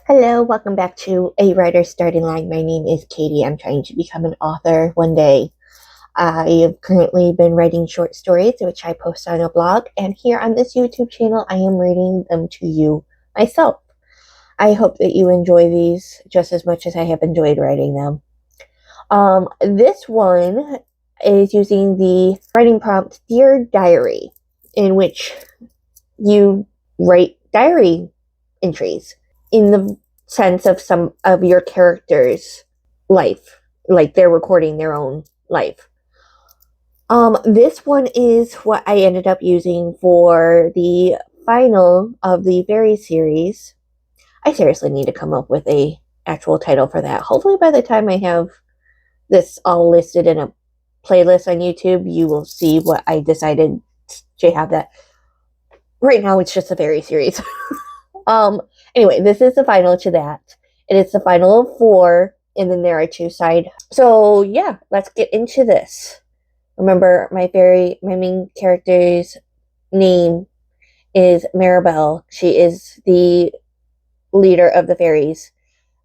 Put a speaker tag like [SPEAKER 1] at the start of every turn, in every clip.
[SPEAKER 1] Hello, welcome back to A Writer's Starting Line. My name is Katie. I'm trying to become an author one day. I have currently been writing short stories, which I post on a blog, and here on this YouTube channel, I am reading them to you myself. I hope that you enjoy these just as much as I have enjoyed writing them. This one is using the writing prompt Dear Diary, in which you write diary entries in the sense of some of your character's life, like they're recording their own life. This one is what I ended up using for the final of the Faries series. I seriously need to come up with a actual title for that. Hopefully by the time I have this all listed in a playlist on YouTube, you will see what I decided to have that. Right now it's just a Faries series. Anyway, this is the final to that. And it's the final of 4, and then there are 2 side. So yeah, let's get into this. Remember, my main character's name is Maribelle. She is the leader of the fairies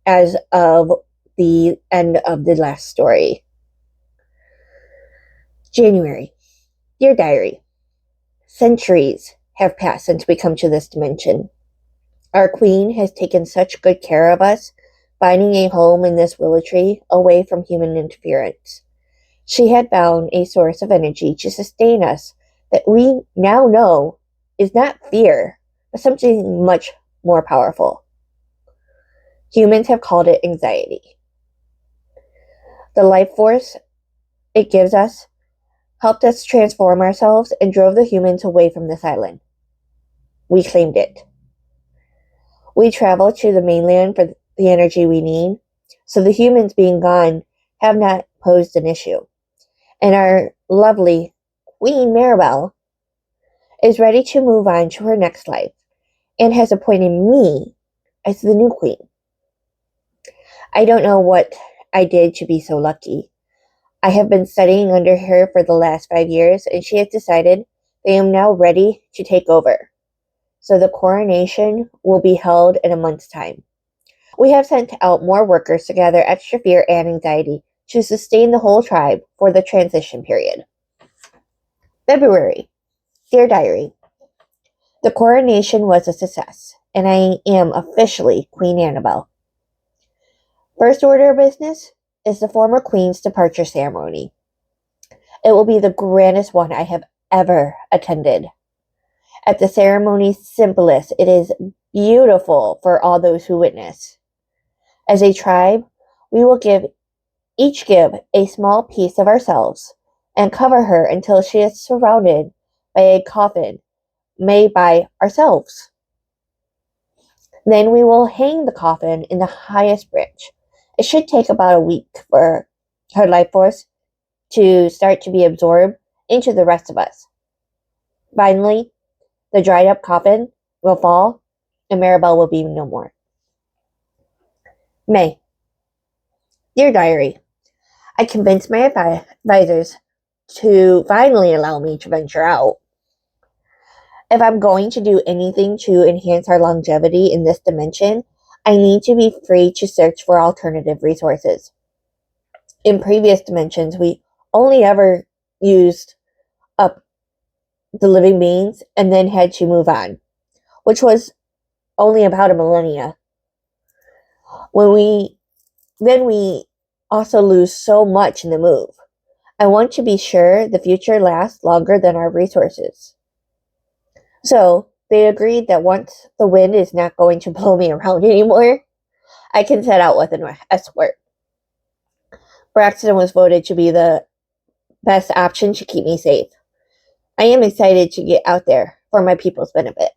[SPEAKER 1] as of the end of the last story. January. Dear Diary. Centuries have passed since we come to this dimension. Our queen has taken such good care of us, finding a home in this willow tree away from human interference. She had found a source of energy to sustain us that we now know is not fear, but something much more powerful. Humans have called it anxiety. The life force it gives us helped us transform ourselves and drove the humans away from this island. We claimed it. We traveled to the mainland for the energy we need, so the humans being gone have not posed an issue. And our lovely Queen Maribelle is ready to move on to her next life and has appointed me as the new queen. I don't know what I did to be so lucky. I have been studying under her for the last 5 years, and she has decided that I am now ready to take over. So the coronation will be held in a month's time. We have sent out more workers to gather extra fear and anxiety to sustain the whole tribe for the transition period. February. Dear Diary. The coronation was a success, and I am officially Queen Annabelle. First order of business is the former queen's departure ceremony. It will be the grandest one I have ever attended. At the ceremony's simplest, it is beautiful for all those who witness. As a tribe, we will each give a small piece of ourselves and cover her until she is surrounded by a coffin made by ourselves. Then we will hang the coffin in the highest branch. It should take about a week for her life force to start to be absorbed into the rest of us. Finally, the dried up coffin will fall, and Maribelle will be no more. May. Dear Diary, I convinced my advisors to finally allow me to venture out. If I'm going to do anything to enhance our longevity in this dimension, I need to be free to search for alternative resources. In previous dimensions, we only ever used up the living beings and then had to move on, which was only about a millennia. We also lose so much in the move. I want to be sure the future lasts longer than our resources. So they agreed that once the wind is not going to blow me around anymore, I can set out with an escort. Braxton was voted to be the best option to keep me safe. I am excited to get out there for my people's benefit.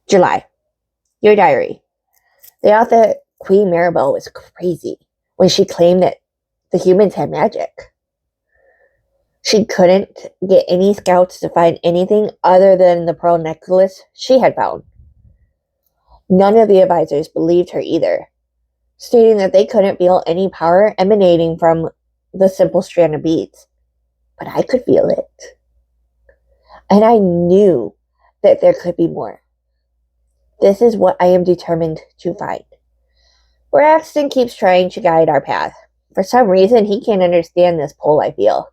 [SPEAKER 1] July. Your Diary. They thought that Queen Maribelle was crazy when she claimed that the humans had magic. She couldn't get any scouts to find anything other than the pearl necklace she had found. None of the advisors believed her either, stating that they couldn't feel any power emanating from the simple strand of beads. But I could feel it. And I knew that there could be more. This is what I am determined to find. Braxton keeps trying to guide our path. For some reason, he can't understand this pull I feel.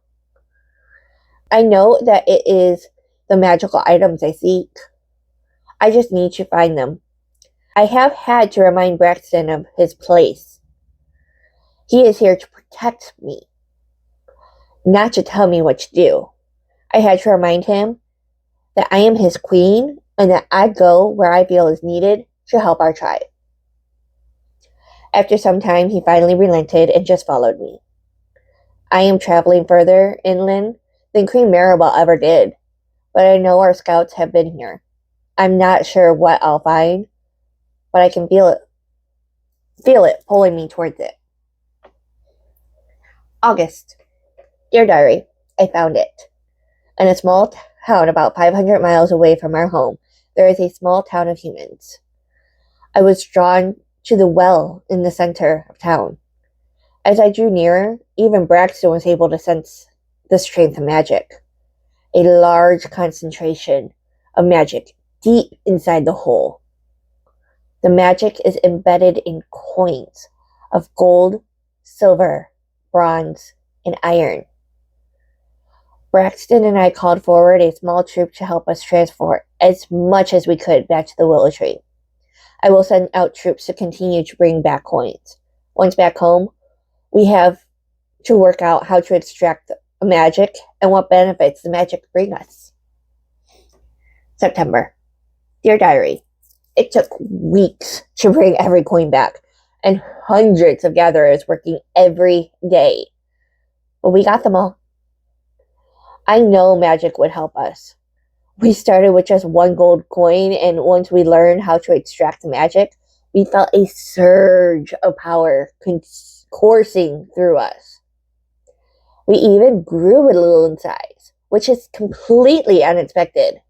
[SPEAKER 1] I know that it is the magical items I seek. I just need to find them. I have had to remind Braxton of his place. He is here to protect me, not to tell me what to do. I had to remind him that I am his queen and that I go where I feel is needed to help our tribe. After some time, he finally relented and just followed me. I am traveling further inland than Queen Maribelle ever did, but I know our scouts have been here. I'm not sure what I'll find, but I can feel it pulling me towards it. August. Dear Diary, I found it. In a small town about 500 miles away from our home, there is a small town of humans. I was drawn to the well in the center of town. As I drew nearer, even Braxton was able to sense the strength of magic. A large concentration of magic deep inside the hole. The magic is embedded in coins of gold, silver, bronze, and iron. Braxton and I called forward a small troop to help us transport as much as we could back to the willow tree. I will send out troops to continue to bring back coins. Once back home, we have to work out how to extract the magic and what benefits the magic bring us. September. Dear Diary, it took weeks to bring every coin back and hundreds of gatherers working every day. But we got them all. I know magic would help us. We started with just one gold coin, and once we learned how to extract the magic, we felt a surge of power coursing through us. We even grew a little in size, which is completely unexpected.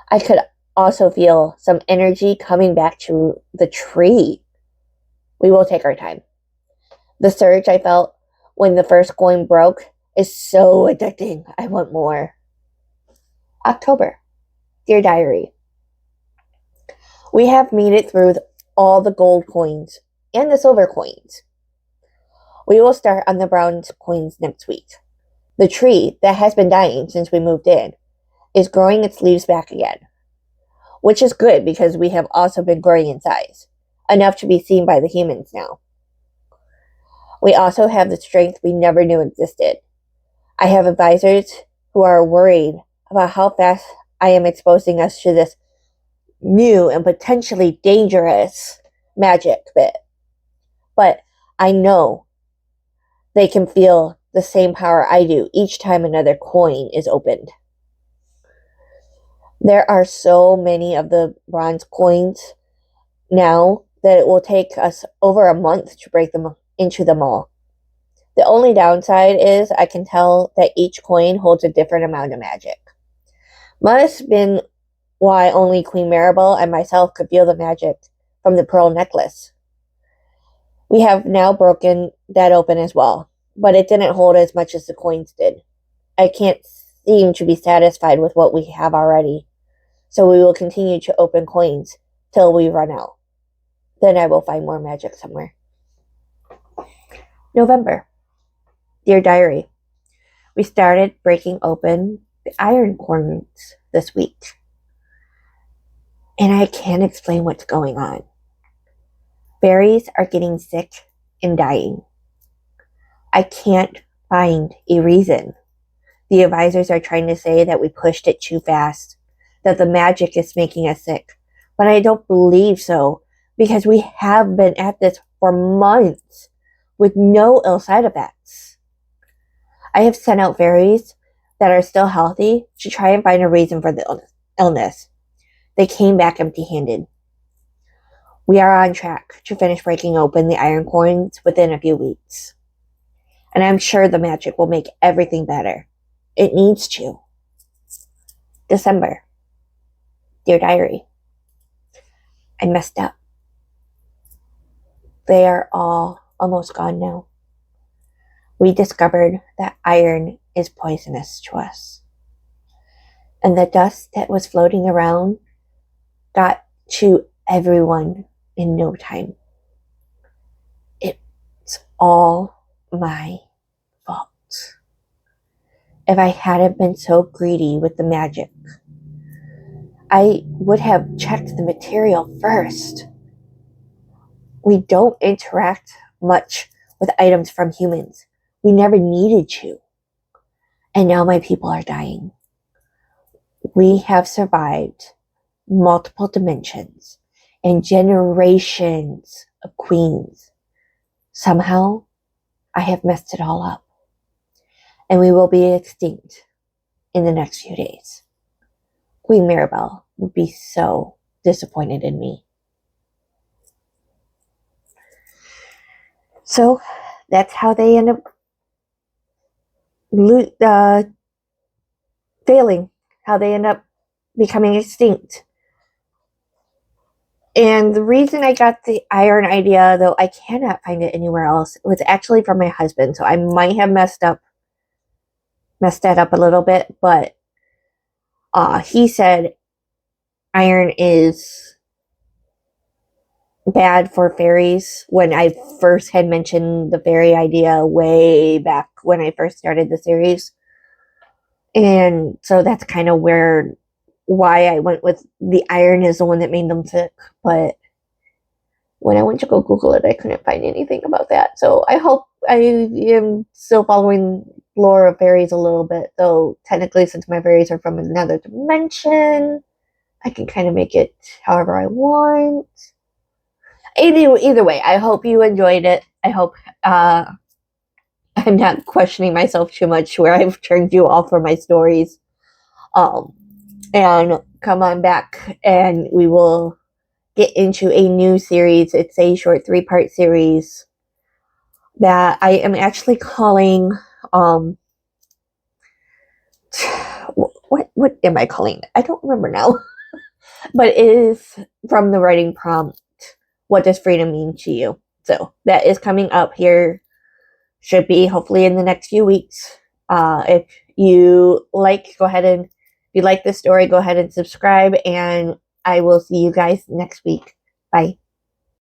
[SPEAKER 1] I could also feel some energy coming back to the tree. We will take our time. The surge I felt when the first coin broke is so addicting. I want more. October. Dear Diary, we have made it through all the gold coins and the silver coins. We will start on the bronze coins next week. The tree that has been dying since we moved in is growing its leaves back again, which is good because we have also been growing in size, enough to be seen by the humans now. We also have the strength we never knew existed. I have advisors who are worried about how fast I am exposing us to this new and potentially dangerous magic bit. But I know they can feel the same power I do each time another coin is opened. There are so many of the bronze coins now that it will take us over a month to break them into them all. The only downside is I can tell that each coin holds a different amount of magic. Must have been why only Queen Maribelle and myself could feel the magic from the pearl necklace. We have now broken that open as well, but it didn't hold as much as the coins did. I can't seem to be satisfied with what we have already, so we will continue to open coins till we run out. Then I will find more magic somewhere. November. Dear Diary, we started breaking open the iron coins this week, and I can't explain what's going on. Fairies are getting sick and dying. I can't find a reason. The advisors are trying to say that we pushed it too fast, that the magic is making us sick, but I don't believe so because we have been at this for months with no ill side effects. I have sent out fairies that are still healthy to try and find a reason for the illness. They came back empty-handed. We are on track to finish breaking open the iron coins within a few weeks. And I'm sure the magic will make everything better. It needs to. December. Dear Diary, I messed up. They are all almost gone now. We discovered that iron is poisonous to us. And the dust that was floating around got to everyone in no time. It's all my fault. If I hadn't been so greedy with the magic, I would have checked the material first. We don't interact much with items from humans. We never needed to. And now my people are dying. We have survived multiple dimensions and generations of queens. Somehow, I have messed it all up. And we will be extinct in the next few days. Queen Maribelle would be so disappointed in me. So, that's how they end up failing, how they end up becoming extinct. And the reason I got the iron idea, though I cannot find it anywhere else, it was actually from my husband. So I might have messed that up a little bit, but he said iron is bad for fairies when I first had mentioned the fairy idea way back when I first started the series. And so that's kind of why I went with the iron is the one that made them sick. But when I went to go Google it, I couldn't find anything about that. So I hope I am still following lore of fairies a little bit, though technically since my fairies are from another dimension, I can kind of make it however I want. Either way, I hope you enjoyed it. I hope I'm not questioning myself too much where I've turned you off for my stories. And come on back and we will get into a new series. It's a short 3-part series that I am actually calling what am I calling it? I don't remember now. But it is from the writing prompt, what does freedom mean to you? So that is coming up here. Should be hopefully in the next few weeks. If you like this story, go ahead and subscribe, and I will see you guys next week. Bye.